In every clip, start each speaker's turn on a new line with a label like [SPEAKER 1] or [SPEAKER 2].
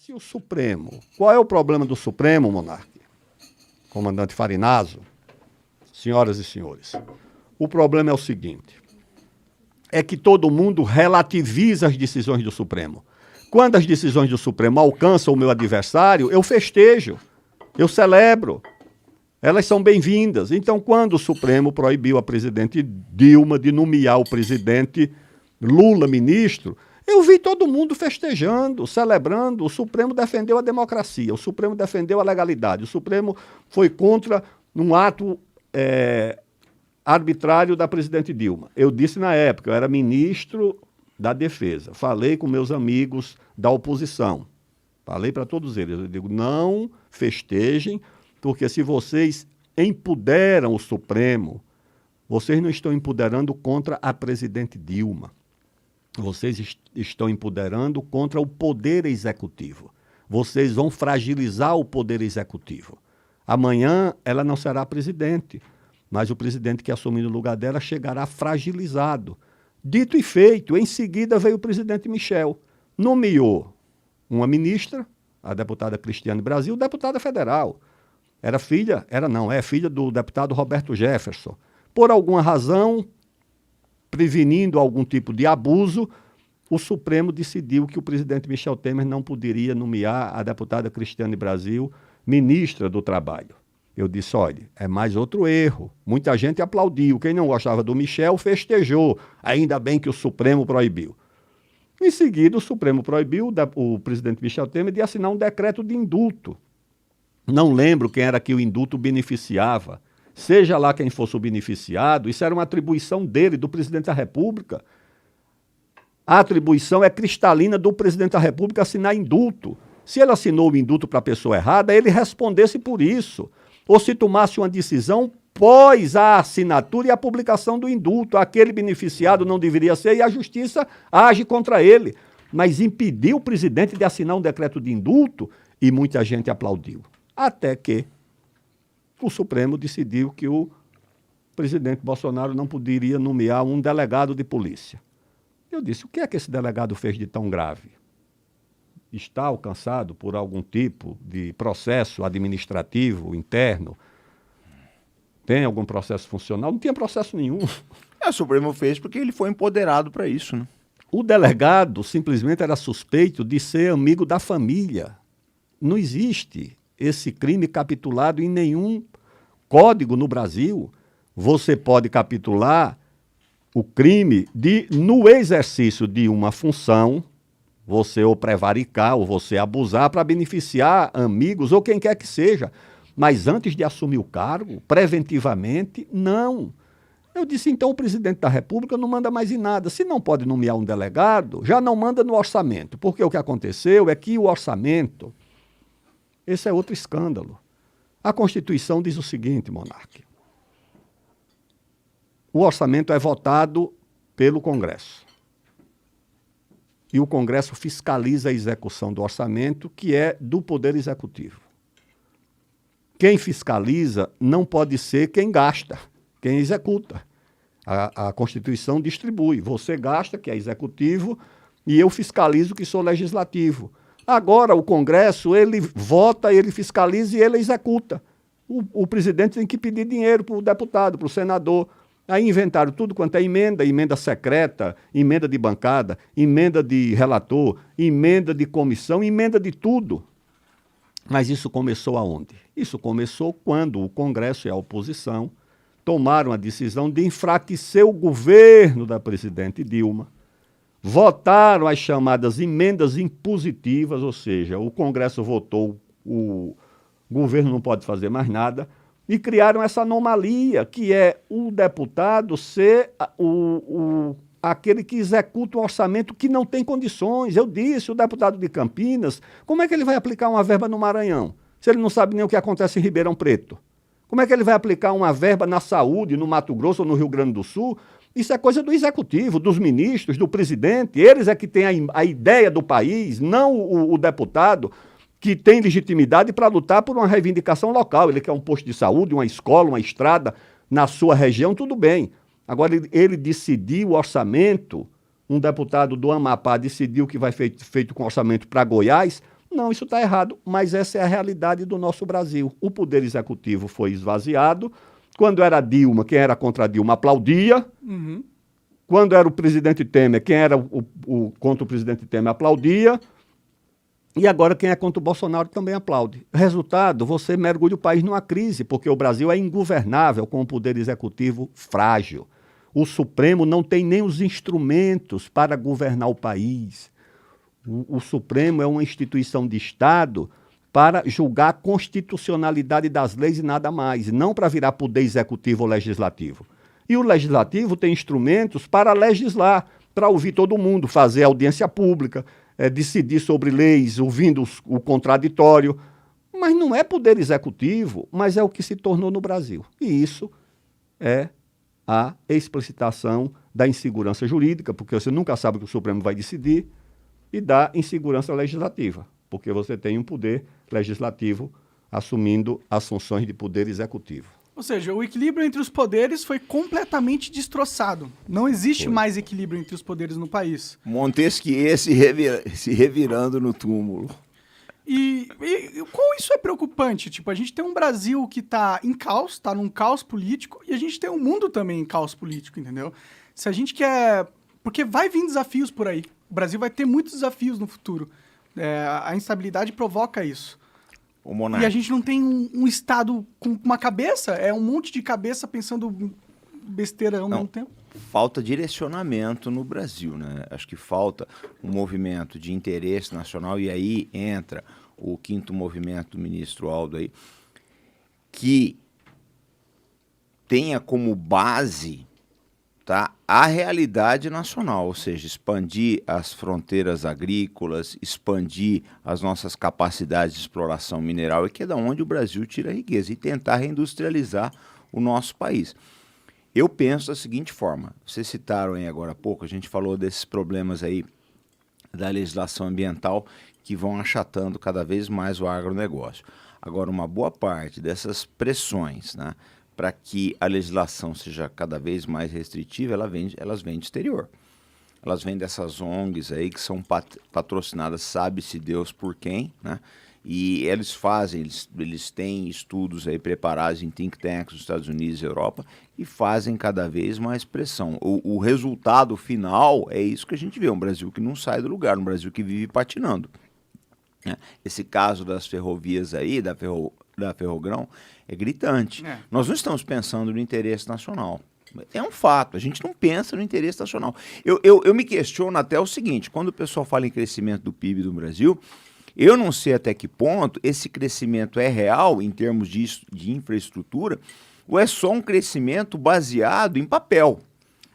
[SPEAKER 1] Se o Supremo, qual é o problema do Supremo, Monarque? Comandante Farinazo, senhoras e senhores, o problema é o seguinte, é que todo mundo relativiza as decisões do Supremo. Quando as decisões do Supremo alcançam o meu adversário, eu festejo, eu celebro, elas são bem-vindas. Então, quando o Supremo proibiu a presidente Dilma de nomear o presidente Lula ministro, eu vi todo mundo festejando, celebrando. O Supremo defendeu a democracia, o Supremo defendeu a legalidade, o Supremo foi contra um ato arbitrário da presidente Dilma. Eu disse na época, eu era ministro da Defesa, falei com meus amigos da oposição, falei para todos eles, eu digo, não festejem, porque se vocês empoderam o Supremo, vocês não estão empoderando contra a presidente Dilma. Vocês estão empoderando contra o poder executivo. Vocês vão fragilizar o poder executivo. Amanhã ela não será presidente, mas o presidente que assumir no lugar dela chegará fragilizado. Dito e feito, em seguida veio o presidente Michel, nomeou uma ministra, a deputada Cristiane Brasil, deputada federal. É filha do deputado Roberto Jefferson. Por alguma razão, prevenindo algum tipo de abuso, o Supremo decidiu que o presidente Michel Temer não poderia nomear a deputada Cristiane Brasil ministra do Trabalho. Eu disse, olha, é mais outro erro. Muita gente aplaudiu. Quem não gostava do Michel festejou. Ainda bem que o Supremo proibiu. Em seguida, o Supremo proibiu o presidente Michel Temer de assinar um decreto de indulto. Não lembro quem era que o indulto beneficiava. Seja lá quem fosse o beneficiado, isso era uma atribuição dele, do presidente da República. A atribuição é cristalina do presidente da República assinar indulto. Se ele assinou o indulto para a pessoa errada, ele respondesse por isso. Ou se tomasse uma decisão pós a assinatura e a publicação do indulto. Aquele beneficiado não deveria ser e a justiça age contra ele. Mas impediu o presidente de assinar um decreto de indulto e muita gente aplaudiu. Até que o Supremo decidiu que o presidente Bolsonaro não poderia nomear um delegado de polícia. Eu disse, o que é que esse delegado fez de tão grave? Está alcançado por algum tipo de processo administrativo interno? Tem algum processo funcional? Não tinha processo nenhum.
[SPEAKER 2] O Supremo fez porque ele foi empoderado para isso, né?
[SPEAKER 1] O delegado simplesmente era suspeito de ser amigo da família. Não existe esse crime capitulado em nenhum código no Brasil. Você pode capitular o crime de, no exercício de uma função, você ou prevaricar, ou você abusar para beneficiar amigos ou quem quer que seja. Mas antes de assumir o cargo, preventivamente, não. Eu disse, então o presidente da República não manda mais em nada. Se não pode nomear um delegado, já não manda no orçamento. Porque o que aconteceu é que o orçamento, esse é outro escândalo. A Constituição diz o seguinte, Monarque. O orçamento é votado pelo Congresso. E o Congresso fiscaliza a execução do orçamento, que é do Poder Executivo. Quem fiscaliza não pode ser quem gasta, quem executa. A Constituição distribui. Você gasta, que é executivo, e eu fiscalizo, que sou legislativo. Agora, o Congresso, ele vota, ele fiscaliza e ele executa. O presidente tem que pedir dinheiro para o deputado, para o senador. Aí inventaram tudo quanto é emenda secreta, emenda de bancada, emenda de relator, emenda de comissão, emenda de tudo. Mas isso começou aonde? Isso começou quando o Congresso e a oposição tomaram a decisão de enfraquecer o governo da presidente Dilma, votaram as chamadas emendas impositivas, ou seja, o Congresso votou, o governo não pode fazer mais nada, e criaram essa anomalia, que é o deputado ser aquele que executa um orçamento que não tem condições. Eu disse, o deputado de Campinas, como é que ele vai aplicar uma verba no Maranhão, se ele não sabe nem o que acontece em Ribeirão Preto? Como é que ele vai aplicar uma verba na saúde, no Mato Grosso ou no Rio Grande do Sul? Isso é coisa do executivo, dos ministros, do presidente. Eles é que têm a ideia do país, não o deputado, que tem legitimidade para lutar por uma reivindicação local. Ele quer um posto de saúde, uma escola, uma estrada na sua região, tudo bem. Agora, ele decidiu o orçamento, um deputado do Amapá decidiu que vai feito com orçamento para Goiás, Não, isso está errado, mas essa é a realidade do nosso Brasil. O poder executivo foi esvaziado. Quando era Dilma, quem era contra a Dilma aplaudia.
[SPEAKER 3] Uhum.
[SPEAKER 1] Quando era o presidente Temer, quem era contra o presidente Temer aplaudia. E agora quem é contra o Bolsonaro também aplaude. Resultado, você mergulha o país numa crise, porque o Brasil é ingovernável com o poder executivo frágil. O Supremo não tem nem os instrumentos para governar o país. O Supremo é uma instituição de Estado para julgar a constitucionalidade das leis e nada mais, não para virar poder executivo ou legislativo. E o legislativo tem instrumentos para legislar, para ouvir todo mundo, fazer audiência pública, decidir sobre leis, ouvindo o contraditório. Mas não é poder executivo, mas é o que se tornou no Brasil. E isso é a explicitação da insegurança jurídica, porque você nunca sabe o que o Supremo vai decidir, e da insegurança legislativa, porque você tem um poder legislativo assumindo as funções de poder executivo.
[SPEAKER 3] Ou seja, o equilíbrio entre os poderes foi completamente destroçado. Não existe mais equilíbrio entre os poderes no país.
[SPEAKER 2] Montesquieu se revirando no túmulo.
[SPEAKER 3] E como isso é preocupante? Tipo, a gente tem um Brasil que tá em caos, tá num caos político, e a gente tem um mundo também em caos político, entendeu? Se a gente quer... Porque vai vir desafios por aí. O Brasil vai ter muitos desafios no futuro. A instabilidade provoca isso. E a gente não tem um Estado com uma cabeça, é um monte de cabeça pensando besteira ao mesmo tempo.
[SPEAKER 2] Falta direcionamento no Brasil, né? Acho que falta um movimento de interesse nacional, e aí entra o quinto movimento do ministro Aldo aí, que tenha como base, tá, a realidade nacional, ou seja, expandir as fronteiras agrícolas, expandir as nossas capacidades de exploração mineral, e que é da onde o Brasil tira a riqueza, e tentar reindustrializar o nosso país. Eu penso da seguinte forma, vocês citaram aí agora há pouco, a gente falou desses problemas aí da legislação ambiental que vão achatando cada vez mais o agronegócio. Agora, uma boa parte dessas pressões, né, para que a legislação seja cada vez mais restritiva, elas vêm do exterior. Elas vêm dessas ONGs aí que são patrocinadas, sabe-se Deus por quem, né? E eles têm estudos aí preparados em think tanks nos Estados Unidos e Europa e fazem cada vez mais pressão. O resultado final é isso que a gente vê, um Brasil que não sai do lugar, um Brasil que vive patinando. Esse caso das ferrovias aí, da Ferrogrão, é gritante. Nós não estamos pensando no interesse nacional. É um fato, a gente não pensa no interesse nacional. Eu me questiono até o seguinte, quando o pessoal fala em crescimento do PIB do Brasil, eu não sei até que ponto esse crescimento é real em termos de infraestrutura ou é só um crescimento baseado em papel,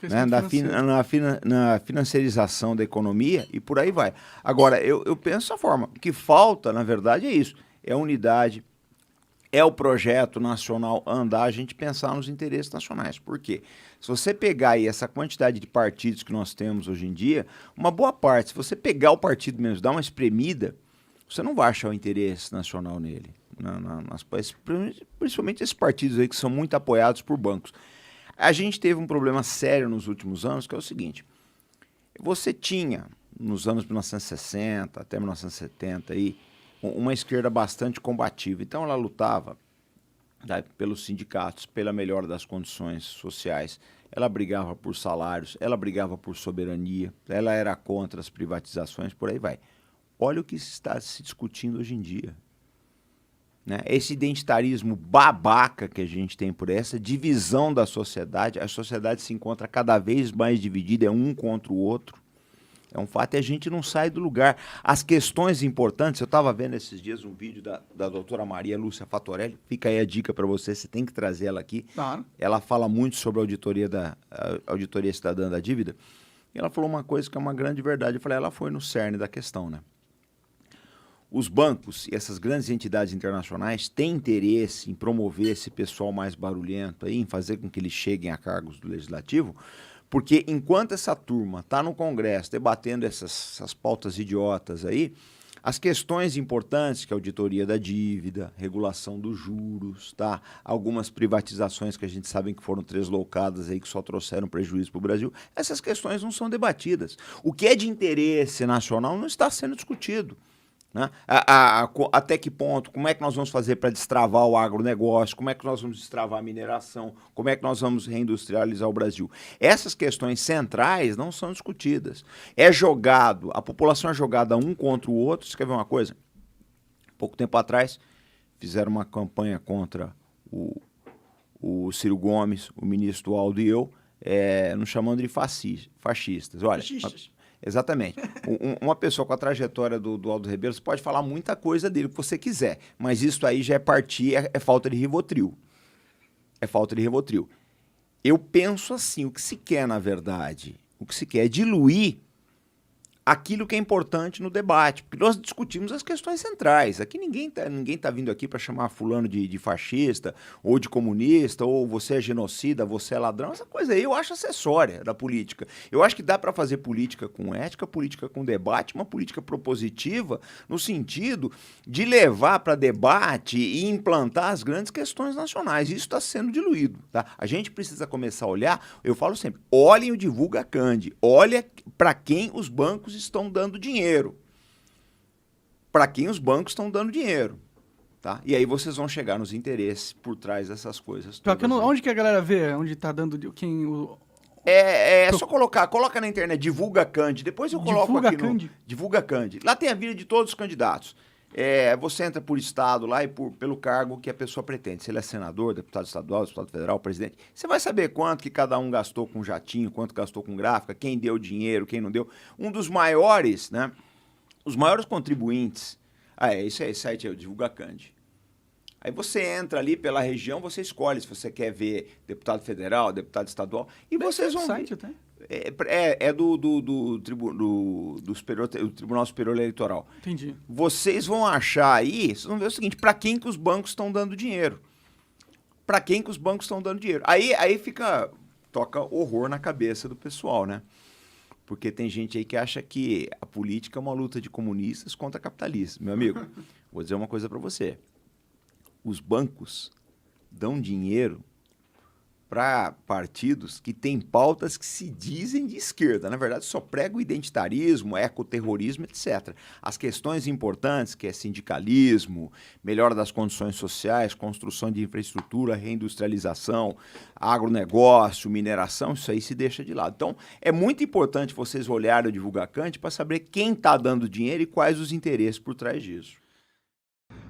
[SPEAKER 2] né, na financiarização da economia e por aí vai. Agora, eu penso dessa forma, o que falta, na verdade, é isso, é unidade, é o projeto nacional andar, a gente pensar nos interesses nacionais. Por quê? Se você pegar aí essa quantidade de partidos que nós temos hoje em dia, uma boa parte, se você pegar o partido mesmo, dar uma espremida, você não vai achar o interesse nacional nele. Principalmente esses partidos aí que são muito apoiados por bancos. A gente teve um problema sério nos últimos anos, que é o seguinte. Você tinha, nos anos 1960 até 1970, aí, uma esquerda bastante combativa. Então ela lutava, tá, pelos sindicatos, pela melhora das condições sociais. Ela brigava por salários, ela brigava por soberania, ela era contra as privatizações, por aí vai. Olha o que está se discutindo hoje em dia. Né? Esse identitarismo babaca que a gente tem por essa divisão da sociedade, a sociedade se encontra cada vez mais dividida, é um contra o outro. É um fato e a gente não sai do lugar. As questões importantes, eu estava vendo esses dias um vídeo da doutora Maria Lúcia Fatorelli, fica aí a dica para você tem que trazer ela aqui.
[SPEAKER 3] Claro.
[SPEAKER 2] Ela fala muito sobre a auditoria cidadã da dívida. E ela falou uma coisa que é uma grande verdade. Eu falei, ela foi no cerne da questão, né? Os bancos e essas grandes entidades internacionais têm interesse em promover esse pessoal mais barulhento aí, em fazer com que eles cheguem a cargos do legislativo, porque enquanto essa turma está no Congresso debatendo essas pautas idiotas aí, as questões importantes, que é a auditoria da dívida, regulação dos juros, tá? Algumas privatizações que a gente sabe que foram tresloucadas aí, que só trouxeram prejuízo para o Brasil, essas questões não são debatidas. O que é de interesse nacional não está sendo discutido. Né? Até que ponto, como é que nós vamos fazer para destravar o agronegócio, como é que nós vamos destravar a mineração, como é que nós vamos reindustrializar o Brasil. Essas questões centrais não são discutidas. A população é jogada um contra o outro. Você quer ver uma coisa? Pouco tempo atrás, fizeram uma campanha contra o Ciro Gomes, o ministro Aldo e eu, nos chamando de fascistas. Olha, exatamente. Uma pessoa com a trajetória do Aldo Rebelo, você pode falar muita coisa dele, o que você quiser, mas isso aí já é falta de Rivotril. É falta de Rivotril. Eu penso assim, o que se quer, na verdade, o que se quer é diluir aquilo que é importante no debate, porque nós discutimos as questões centrais. Aqui ninguém tá vindo aqui para chamar fulano de fascista, ou de comunista, ou você é genocida, você é ladrão. Essa coisa aí eu acho acessória da política. Eu acho que dá para fazer política com ética, política com debate, uma política propositiva, no sentido de levar para debate e implantar as grandes questões nacionais. Isso está sendo diluído. Tá? A gente precisa começar a olhar, eu falo sempre, olhem o Divulga Candi, olha para quem os bancos estão dando dinheiro. Para quem os bancos estão dando dinheiro. Tá? E aí vocês vão chegar nos interesses por trás dessas coisas.
[SPEAKER 3] Onde que a galera vê? Onde está dando quem...
[SPEAKER 2] Só coloca na internet, Divulga Candi. Depois eu coloco
[SPEAKER 3] Divulga
[SPEAKER 2] aqui
[SPEAKER 3] Candi.
[SPEAKER 2] no Divulga Candi. Lá tem a vida de todos os candidatos. Você entra por estado lá e pelo cargo que a pessoa pretende. Se ele é senador, deputado estadual, deputado federal, presidente. Você vai saber quanto que cada um gastou com jatinho, quanto gastou com gráfica, quem deu dinheiro, quem não deu. Um dos maiores, né? Os maiores contribuintes. Esse site é o Divulga Candi. Aí você entra ali pela região, você escolhe se você quer ver deputado federal, deputado estadual. E vocês vão...
[SPEAKER 3] site até?
[SPEAKER 2] do Tribunal Superior Eleitoral.
[SPEAKER 3] Entendi.
[SPEAKER 2] Vocês vão achar aí, vocês vão ver o seguinte, para quem que os bancos estão dando dinheiro? Para quem que os bancos estão dando dinheiro? Aí toca horror na cabeça do pessoal, né? Porque tem gente aí que acha que a política é uma luta de comunistas contra capitalistas. Meu amigo, vou dizer uma coisa para você. Os bancos dão dinheiro para partidos que têm pautas que se dizem de esquerda. Na verdade, só pregam identitarismo, ecoterrorismo, etc. As questões importantes, que é sindicalismo, melhora das condições sociais, construção de infraestrutura, reindustrialização, agronegócio, mineração, isso aí se deixa de lado. Então, é muito importante vocês olharem o Divulga Candi para saber quem está dando dinheiro e quais os interesses por trás disso.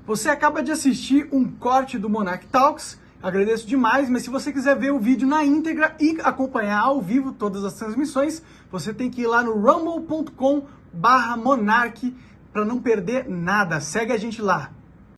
[SPEAKER 3] Você acaba de assistir um corte do Monarch Talks. Agradeço demais, mas se você quiser ver o vídeo na íntegra e acompanhar ao vivo todas as transmissões, você tem que ir lá no rumble.com/monarch para não perder nada. Segue a gente lá.